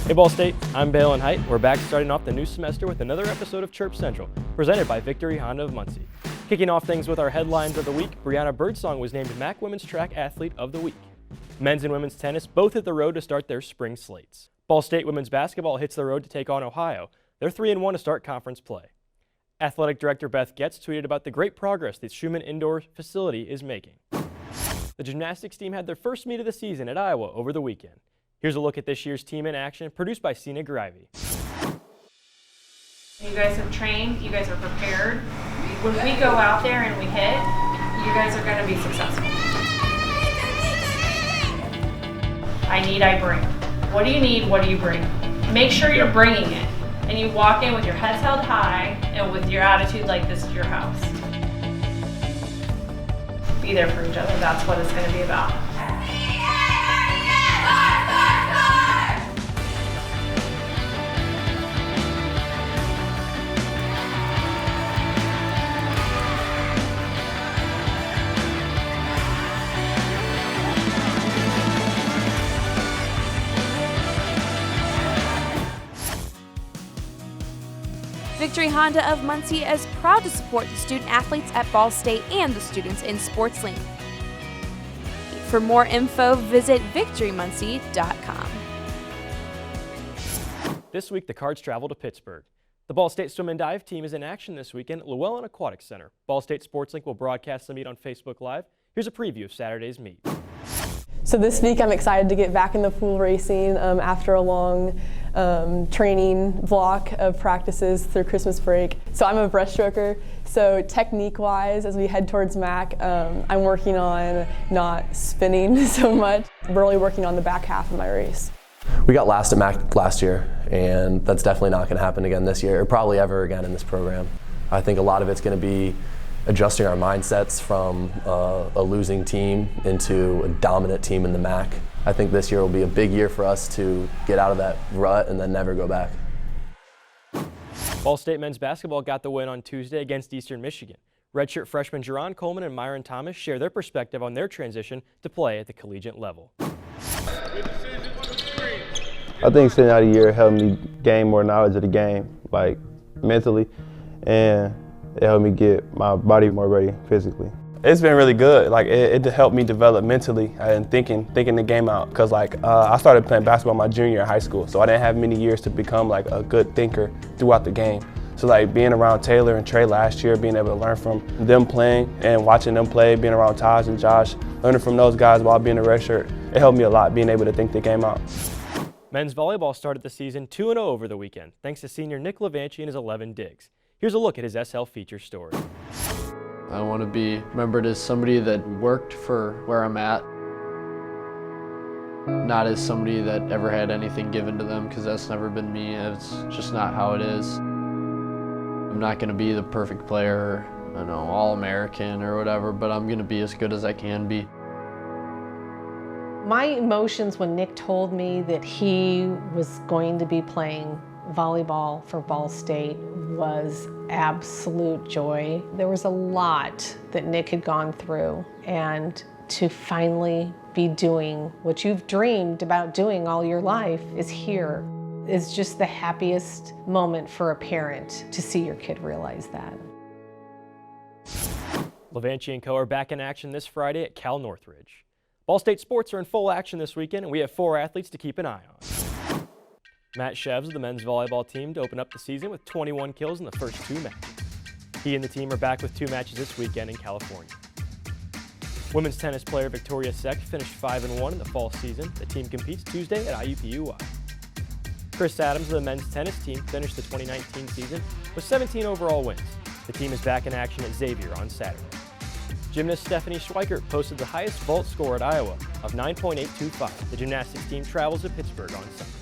Hey Ball State, I'm Balin Height. We're back starting off the new semester with another episode of Chirp Central, presented by Victory Honda of Muncie. Kicking off things with our headlines of the week, Brianna Birdsong was named MAC Women's Track Athlete of the Week. Men's and women's tennis both hit the road to start their spring slates. Ball State women's basketball hits the road to take on Ohio. They're 3-1 to start conference play. Athletic Director Beth Getz tweeted about the great progress the Schumann Indoor facility is making. The gymnastics team had their first meet of the season at Iowa over the weekend. Here's a look at this year's team in action, produced by Sina Garivey. You guys have trained, you guys are prepared. When we go out there and we hit, you guys are going to be successful. I need, I bring. What do you need, what do you bring? Make sure you're bringing it. And you walk in with your heads held high and with your attitude like this is your house. Be there for each other, that's what it's going to be about. Victory Honda of Muncie is proud to support the student athletes at Ball State and the students in Sports Link. For more info, visit victorymuncie.com. This week, the Cards travel to Pittsburgh. The Ball State Swim and Dive team is in action this weekend at Llewellyn Aquatic Center. Ball State Sports Link will broadcast the meet on Facebook Live. Here's a preview of Saturday's meet. So this week I'm excited to get back in the pool racing after a long training block of practices through Christmas break. So I'm a breaststroker, so technique-wise as we head towards MAC, I'm working on not spinning so much, really working on the back half of my race. We got last at MAC last year, and that's definitely not going to happen again this year, or probably ever again in this program. I think a lot of it's going to be adjusting our mindsets from a losing team into a dominant team in the MAC. I think this year will be a big year for us to get out of that rut and then never go back. Ball State men's basketball got the win on Tuesday against Eastern Michigan. Redshirt freshmen Jerron Coleman and Myron Thomas share their perspective on their transition to play at the collegiate level. I think sitting out a year helped me gain more knowledge of the game, like mentally, and it helped me get my body more ready physically. It's been really good. Like it helped me develop mentally and thinking the game out. Cause I started playing basketball my junior year in high school, so I didn't have many years to become like a good thinker throughout the game. So like being around Taylor and Trey last year, being able to learn from them playing and watching them play, being around Taj and Josh, learning from those guys while being a redshirt, it helped me a lot being able to think the game out. Men's volleyball started the season 2-0 over the weekend, thanks to senior Nick Levanchi and his 11 digs. Here's a look at his SL feature story. I want to be remembered as somebody that worked for where I'm at, not as somebody that ever had anything given to them, because that's never been me. It's just not how it is. I'm not going to be the perfect player, I know, All-American or whatever, but I'm going to be as good as I can be. My emotions when Nick told me that he was going to be playing volleyball for Ball State was absolute joy. There was a lot that Nick had gone through, and to finally be doing what you've dreamed about doing all your life is here. It's just the happiest moment for a parent to see your kid realize that. Levanchi and co are back in action this Friday at Cal Northridge. Ball State sports are in full action this weekend, and we have 4 athletes to keep an eye on. Matt Shevs of the men's volleyball team to open up the season with 21 kills in the first 2 matches. He and the team are back with 2 matches this weekend in California. Women's tennis player Victoria Seck finished 5-1 in the fall season. The team competes Tuesday at IUPUI. Chris Adams of the men's tennis team finished the 2019 season with 17 overall wins. The team is back in action at Xavier on Saturday. Gymnast Stephanie Schweikert posted the highest vault score at Iowa of 9.825. The gymnastics team travels to Pittsburgh on Sunday.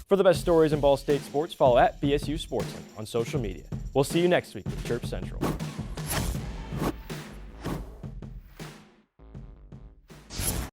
For the best stories in Ball State sports, follow at BSU Sportsman on social media. We'll see you next week with Chirp Central.